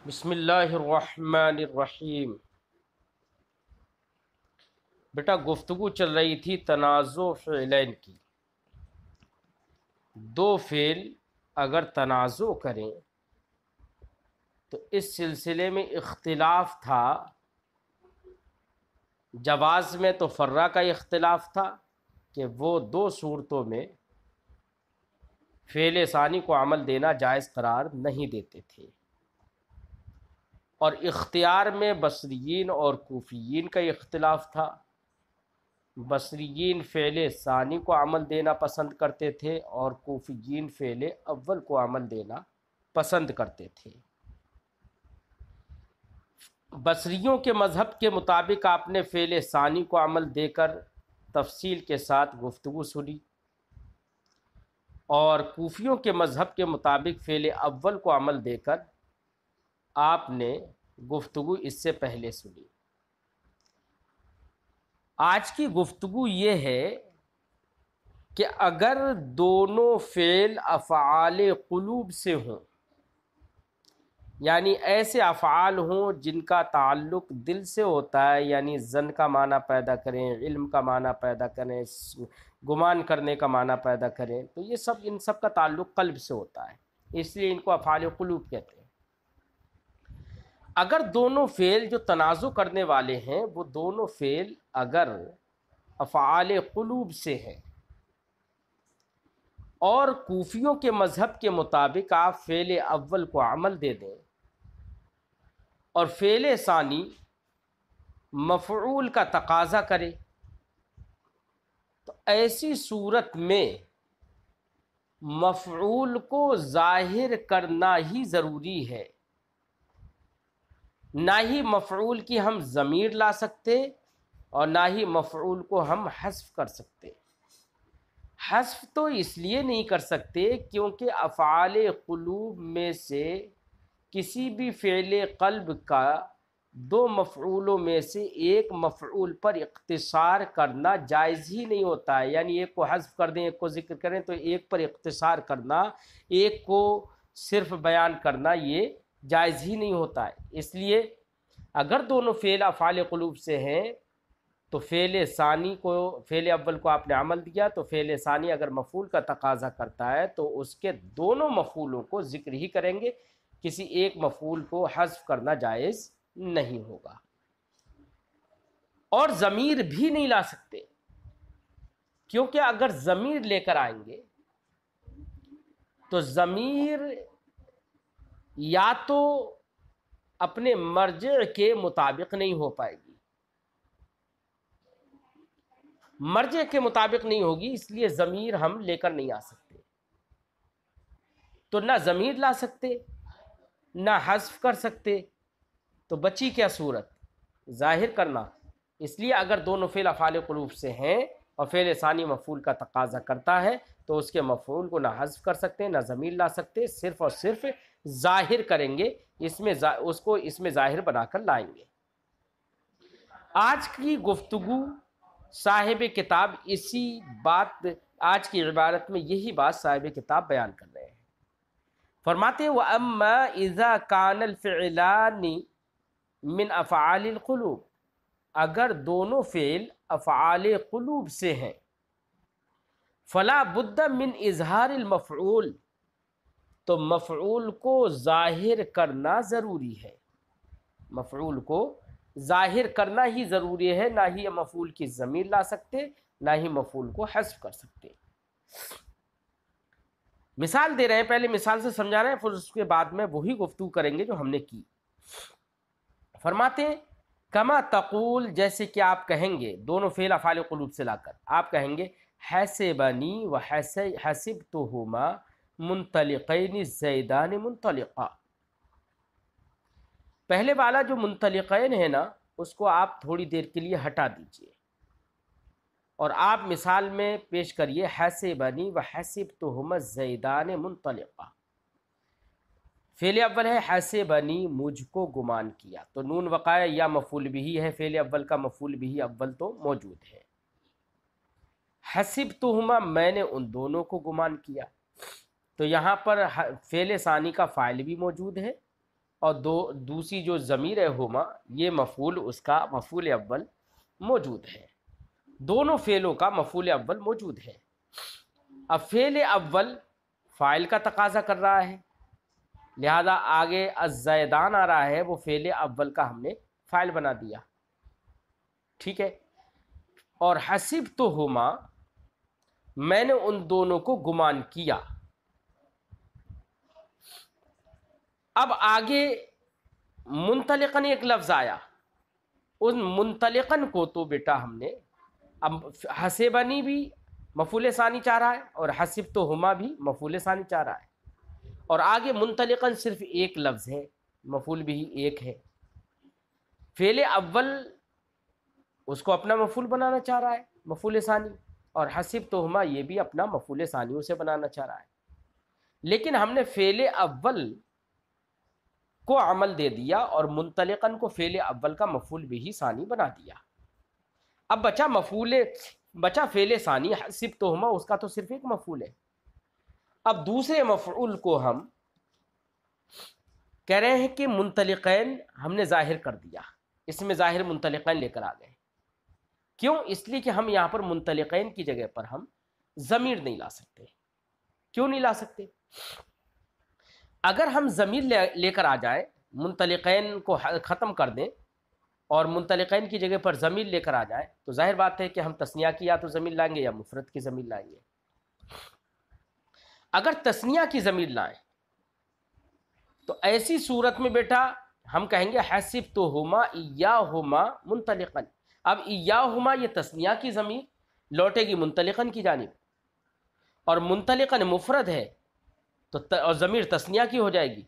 بسم اللہ الرحمن الرحیم۔ بیٹا گفتگو چل رہی تھی تنازع فعلین کی۔ دو فعل اگر تنازع کریں تو اس سلسلے میں اختلاف تھا، جواز میں تو فرع کا اختلاف تھا کہ وہ دو صورتوں میں فعل ثانی کو عمل دینا جائز قرار نہیں دیتے تھے، اور اختیار میں بصریین اور کوفیین کا اختلاف تھا۔ بصریین فعل ثانی کو عمل دینا پسند کرتے تھے اور کوفیین فعل اول کو عمل دینا پسند کرتے تھے۔ بصریوں کے مذہب کے مطابق آپ نے فعل ثانی کو عمل دے کر تفصیل کے ساتھ گفتگو سنی، اور کوفیوں کے مذہب کے مطابق فعل اول کو عمل دے کر آپ نے گفتگو اس سے پہلے سنی۔ آج کی گفتگو یہ ہے کہ اگر دونوں فعل افعال قلوب سے ہوں، یعنی ایسے افعال ہوں جن کا تعلق دل سے ہوتا ہے، یعنی ظن کا معنی پیدا کریں، علم کا معنی پیدا کریں، گمان کرنے کا معنی پیدا کریں، تو یہ سب ان سب کا تعلق قلب سے ہوتا ہے، اس لیے ان کو افعال قلوب کہتے ہیں۔ اگر دونوں فعل جو تنازع کرنے والے ہیں وہ دونوں فعل اگر افعال قلوب سے ہیں، اور کوفیوں کے مذہب کے مطابق آپ فعل اول کو عمل دے دیں اور فعل ثانی مفعول کا تقاضا کرے، تو ایسی صورت میں مفعول کو ظاہر کرنا ہی ضروری ہے۔ نہ ہی مفعول کی ہم ضمیر لا سکتے اور نہ ہی مفعول کو ہم حذف کر سکتے۔ حذف تو اس لیے نہیں کر سکتے کیونکہ افعال قلوب میں سے کسی بھی فعل قلب کا دو مفعولوں میں سے ایک مفعول پر اقتصار کرنا جائز ہی نہیں ہوتا ہے، یعنی ایک کو حذف کر دیں ایک کو ذکر کریں تو ایک پر اقتصار کرنا، ایک کو صرف بیان کرنا یہ جائز ہی نہیں ہوتا ہے۔ اس لیے اگر دونوں فعل افعال قلوب سے ہیں تو فعل ثانی کو، فعل اول کو آپ نے عمل دیا تو فعل ثانی اگر مفعول کا تقاضا کرتا ہے تو اس کے دونوں مفعولوں کو ذکر ہی کریں گے، کسی ایک مفعول کو حذف کرنا جائز نہیں ہوگا۔ اور ضمیر بھی نہیں لا سکتے، کیونکہ اگر ضمیر لے کر آئیں گے تو ضمیر یا تو اپنے مرجع کے مطابق نہیں ہو پائے گی، مرجع کے مطابق نہیں ہوگی، اس لیے ضمیر ہم لے کر نہیں آ سکتے۔ تو نہ ضمیر لا سکتے نہ حذف کر سکتے، تو بچی کیا صورت؟ ظاہر کرنا۔ اس لیے اگر دونوں فعل افعال قلوب سے ہیں اور فعل ثانی مفعول کا تقاضا کرتا ہے تو اس کے مفعول کو نہ حذف کر سکتے نہ ضمیر لا سکتے، صرف اور صرف ظاہر کریں گے، اس کو اس میں ظاہر بنا کر لائیں گے۔ آج کی گفتگو صاحب کتاب اسی بات، آج کی عبارت میں یہی بات صاحب کتاب بیان کر رہے ہیں۔ فرماتے ہیں وَأَمَّا إِذَا كَانَ الْفِعْلَانِ مِنْ أَفْعَالِ الْقُلُوبِ، اگر دونوں فعل افعال قلوب سے ہیں فَلَا بُدَّ مِنْ إِظْهَارِ الْمَفْعُولِ، تو مفعول کو ظاہر کرنا ضروری ہے، مفعول کو ظاہر کرنا ہی ضروری ہے، نہ ہی مفعول کی ضمیر لا سکتے نہ ہی مفعول کو حذف کر سکتے۔ مثال دے رہے ہیں، پہلے مثال سے سمجھا رہے ہیں، پھر اس کے بعد میں وہی گفتگو کریں گے جو ہم نے کی۔ فرماتے ہیں کما تقول، جیسے کہ آپ کہیں گے، دونوں فعل افعال قلوب سے لا کر آپ کہیں گے حسبنی و حسبتہما منطلقین زیدان منطلقا۔ پہلے والا جو منطلقین ہے نا اس کو آپ تھوڑی دیر کے لیے ہٹا دیجئے اور آپ مثال میں پیش کریے حسبنی و حسبتہما زیدان منطلقا۔ فعل اول ہے حسبنی، مجھ کو گمان کیا، تو نون وقاع یا مفعول بھی ہے، فعل اول کا مفعول بھی اول تو موجود ہے۔ حسبتہما، میں نے ان دونوں کو گمان کیا، تو یہاں پر فعل ثانی کا فاعل بھی موجود ہے اور دوسری جو ضمیر ہے ہما، یہ مفعول اس کا مفعول اول موجود ہے، دونوں فعلوں کا مفعول اول موجود ہے۔ اب فعل اول فاعل کا تقاضا کر رہا ہے، لہذا آگے الزیدان آ رہا ہے، وہ فعل اول کا ہم نے فاعل بنا دیا، ٹھیک ہے۔ اور حسبتہما، میں نے ان دونوں کو گمان کیا۔ اب آگے منطلقاً ایک لفظ آیا، ان منطلقاً کو تو بیٹا ہم نے اب حسبنی بھی مفعول ثانی چاہ رہا ہے اور حسبتہما بھی مفعول ثانی چاہ رہا ہے، اور آگے منطلقاً صرف ایک لفظ ہے، مفعول بھی ایک ہے۔ فعل اول اس کو اپنا مفعول بنانا چاہ رہا ہے، مفعول ثانی، اور حسبتہما یہ بھی اپنا مفعول ثانی اسے بنانا چاہ رہا ہے، لیکن ہم نے فعل اول کو عمل دے دیا اور منطلقاً کو فعل اول کا مفعول بھی ثانی بنا دیا۔ اب بچا فعل ثانی حسبتہما، اس کا تو صرف ایک مفعول ہے۔ اب دوسرے مفعول کو ہم کہہ رہے ہیں کہ منطلقین ہم نے ظاہر کر دیا، اس میں ظاہر منطلقین لے کر آ گئے۔ کیوں؟ اس لیے کہ ہم یہاں پر منطلقین کی جگہ پر ہم ضمیر نہیں لا سکتے۔ کیوں نہیں لا سکتے؟ اگر ہم ضمیر لے کر آ جائیں، منطلقین کو ختم کر دیں اور منطلقین کی جگہ پر ضمیر لے کر آ جائیں، تو ظاہر بات ہے کہ ہم تثنیہ کی یا تو ضمیر لائیں گے یا مفرد کی ضمیر لائیں گے۔ اگر تثنیہ کی ضمیر لائیں تو ایسی صورت میں بیٹا ہم کہیں گے حسبتہما ایاہما منطلقاً۔ اب ایاہما یہ تثنیہ کی ضمیر لوٹے گی منطلقاً کی جانب، اور منطلقاً مفرد ہے تو اور ضمیر تثنیہ کی ہو جائے گی،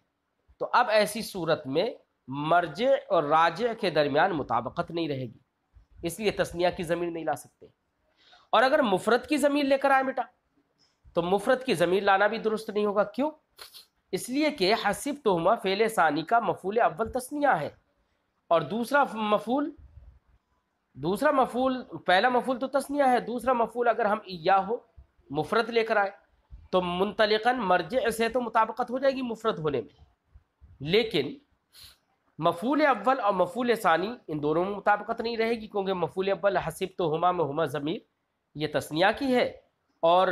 تو اب ایسی صورت میں مرجع اور راجع کے درمیان مطابقت نہیں رہے گی، اس لیے تثنیہ کی ضمیر نہیں لا سکتے۔ اور اگر مفرد کی ضمیر لے کر آئے بیٹا تو مفرد کی ضمیر لانا بھی درست نہیں ہوگا۔ کیوں؟ اس لیے کہ حسبتہما فعل ثانی کا مفعول اول تثنیہ ہے، اور دوسرا مفعول پہلا مفعول تو تثنیہ ہے، دوسرا مفعول اگر ہم ایاہو مفرد لے کر آئے تو منطلقاً مرجع سے تو مطابقت ہو جائے گی مفرد ہونے میں، لیکن مفعول اول اور مفعول ثانی ان دونوں میں مطابقت نہیں رہے گی، کیونکہ مفعول اول حسبتہما میں ہما ضمیر یہ تثنیہ کی ہے، اور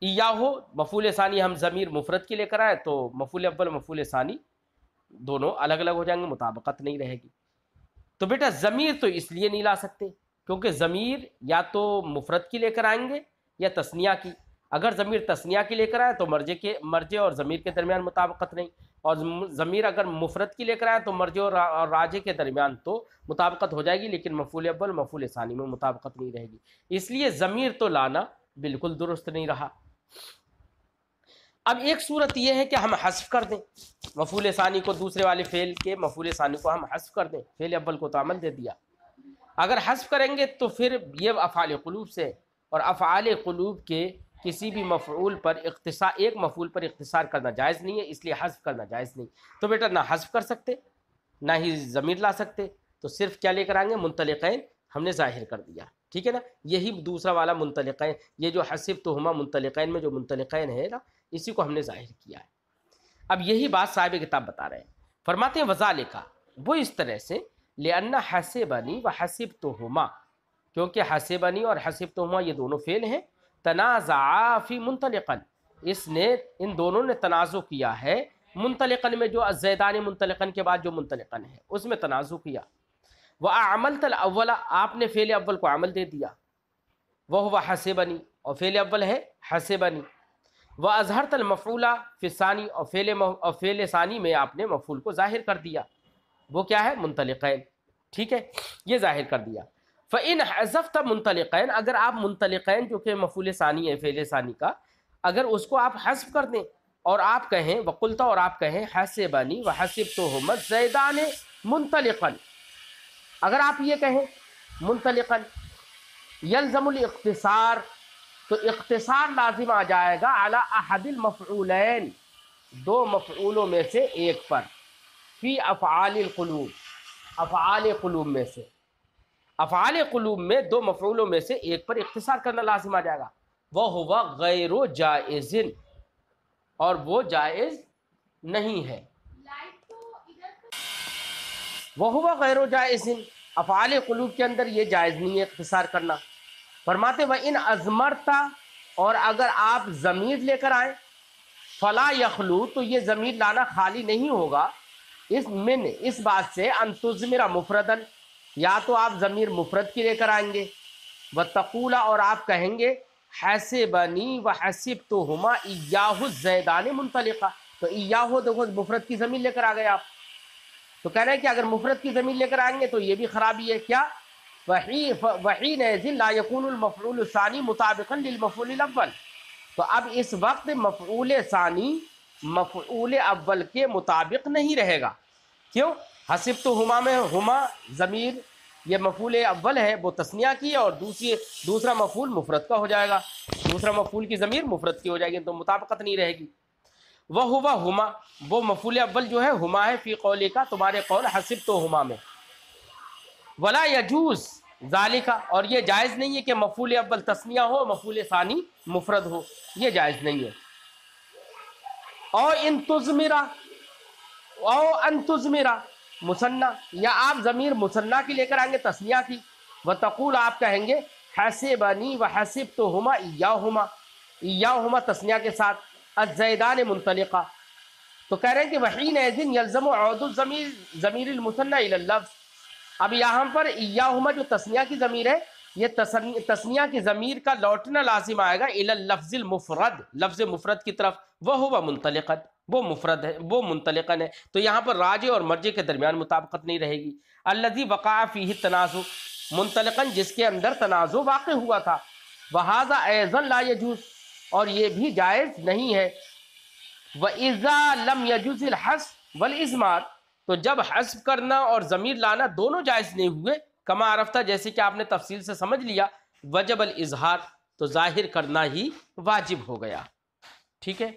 ایاہو مفعول ثانی ہم ضمیر مفرد کی لے کر آئے تو مفعول اول مفعول ثانی دونوں الگ الگ ہو جائیں گے، مطابقت نہیں رہے گی۔ تو بیٹا ضمیر تو اس لیے نہیں لا سکتے کیونکہ ضمیر یا تو مفرد کی لے کر آئیں گے یا تثنیہ کی۔ اگر ضمیر تثنیہ کی لے کر آئے تو مرجع اور ضمیر کے درمیان مطابقت نہیں، اور ضمیر اگر مفرد کی لے کر آئے تو مرجع اور راجع کے درمیان تو مطابقت ہو جائے گی، لیکن مفعول اول مفعول ثانی میں مطابقت نہیں رہے گی، اس لیے ضمیر تو لانا بالکل درست نہیں رہا۔ اب ایک صورت یہ ہے کہ ہم حذف کر دیں مفعول ثانی کو، دوسرے والے فعل کے مفعول ثانی کو ہم حذف کر دیں، فعل اول کو تو عمل دے دیا۔ اگر حذف کریں گے تو پھر یہ افعال قلوب سے، اور افعال قلوب کے کسی بھی مفعول پر ایک مفعول پر اختصار کرنا جائز نہیں ہے، اس لیے حذف کرنا جائز نہیں۔ تو بیٹا نہ حذف کر سکتے نہ ہی ضمیر لا سکتے، تو صرف کیا لے کر آئیں گے؟ منطلقین ہم نے ظاہر کر دیا، ٹھیک ہے نا۔ یہی دوسرا والا منطلقین، یہ جو حسبتہما منطلقین میں جو منطلقین ہے نا، اسی کو ہم نے ظاہر کیا ہے۔ اب یہی بات صاحب کتاب بتا رہے ہیں، فرماتے ہیں وذالک، وہ اس طرح سے لأن حسبنی و حسبتہما، کیونکہ حسبنی اور حسبتہما یہ دونوں فعل ہیں، تنازعا فی منطلقاً، اس نے ان دونوں نے تنازع کیا ہے منطلقاً میں، جو الزیدان منطلقاً کے بعد جو منطلقاً ہے اس میں تنازع کیا۔ وَأَعْمَلْتَ الْأَوَّلَ، آپ نے فعل اول کو عمل دے دیا، وَهُوَ حسبنی، اور فعل اول ہے حسبنی، وَأَظْهَرْتَ الْمَفْعُولَ فِي الثَّانِي، اور فعل ثانی میں آپ نے مفعول کو ظاہر کر دیا، وہ کیا ہے؟ منطلقین، ٹھیک ہے، یہ ظاہر کر دیا۔ فَإِنْ حَذَفْتَ مُنْطَلِقَيْن، اگر آپ منطلقین جو کہ مفعول ثانی ہے فعل ثانی کا، اگر اس کو آپ حذف کر دیں اور آپ کہیں وَقُلْتَ، اور آپ کہیں حَسِبَنِي وَحَسِبْتُهُمَا الزَّيْدَانِ مُنْطَلِقًا، اگر آپ یہ کہیں منطلقاً یلزم الاختصار، تو اختصار لازم آ جائے گا علی احد المفعولین، دو مفعولوں میں سے ایک پر، فی افعال القلوب، افعال قلوب میں سے، افعال قلوب میں دو مفعولوں میں سے ایک پر اختصار کرنا لازم آ جائے گا، وَهُوَ غَيْرُ جَائِزٍ، اور وہ جائز نہیں ہے۔ وہو غیر جائز، افعال قلوب کے اندر یہ جائز نہیں ہے اختصار کرنا۔ فرماتے و ان ازمرتا، اور اگر آپ ضمیر لے کر آئیں، فلا یخلو، تو یہ ضمیر لانا خالی نہیں ہوگا اس بات سے ان تضمر مفردن، یا تو آپ ضمیر مفرد کی لے کر آئیں گے، وتقولا، اور آپ کہیں گے حسبنی وحسبتہما ایاہ الزیدان منطلقہ، تو ایاہ دیکھو مفرد کی ضمیر لے کر آ گئے آپ، تو کہہ رہے ہیں کہ اگر مفرد کی ضمیر لے کر آئیں گے تو یہ بھی خرابی ہے، کیا وحینئذ لا یکون المفعول الثانی مطابقا للمفعول الاول، تو اب اس وقت مفعول ثانی مفعول اول کے مطابق نہیں رہے گا، کیوں؟ حسبتہما میں ہما ضمیر یہ مفعول اول ہے، وہ تثنیہ کی ہے، اور دوسرا مفعول مفرد کا ہو جائے گا، دوسرا مفعول کی ضمیر مفرد کی ہو جائے گی، تو مطابقت نہیں رہے گی۔ وہو ہما، وہ مفعول اول جو ہے ہما ہے، فی قولی کا تمہارے قول حسبتہما میں، ولا یجوز ذالک، اور یہ جائز نہیں ہے کہ مفعول اول تثنیہ ہو، مفعول ثانی مفرد ہو، یہ جائز نہیں ہے۔ او ان تضمرا، او ان تضمرا مثنی، یا آپ ضمیر مثنی کی لے کر آئیں گے تثنیہ کی، وتقول، آپ کہیں گے حسبنی وحسبتہما ایاہما، ایاہما تثنیہ کے ساتھ، الزیدان منطلقہ، تو کہہ رہے ہیں کہ وحینئذ یلزم عود الضمیر ضمیر المثنی الی اللفظ، اب یہاں پر ایاہما جو تثنیہ کی ضمیر ہے، یہ تثنیہ کی ضمیر کا لوٹنا لازم آئے گا الی اللفظ المفرد، لفظ مفرد کی طرف، وہو منطلقا، وہ مفرد ہے، وہ منطلقاً ہے، تو یہاں پر راجع اور مرجع کے درمیان مطابقت نہیں رہے گی۔ الذی وقع فیہ التنازع، منطلقاً جس کے اندر تنازع واقع ہوا تھا، وہذا ایضا لا یجوز، اور یہ بھی جائز نہیں ہے۔ وَإِذَا لَمْ يَجُزِ الْحَذْفُ وَالْإِضْمَارُ، تو جب حذف کرنا اور ضمیر لانا دونوں جائز نہیں ہوئے، کما عرفتہ، جیسے کہ آپ نے تفصیل سے سمجھ لیا، وجب الاظہار، تو ظاہر کرنا ہی واجب ہو گیا، ٹھیک ہے۔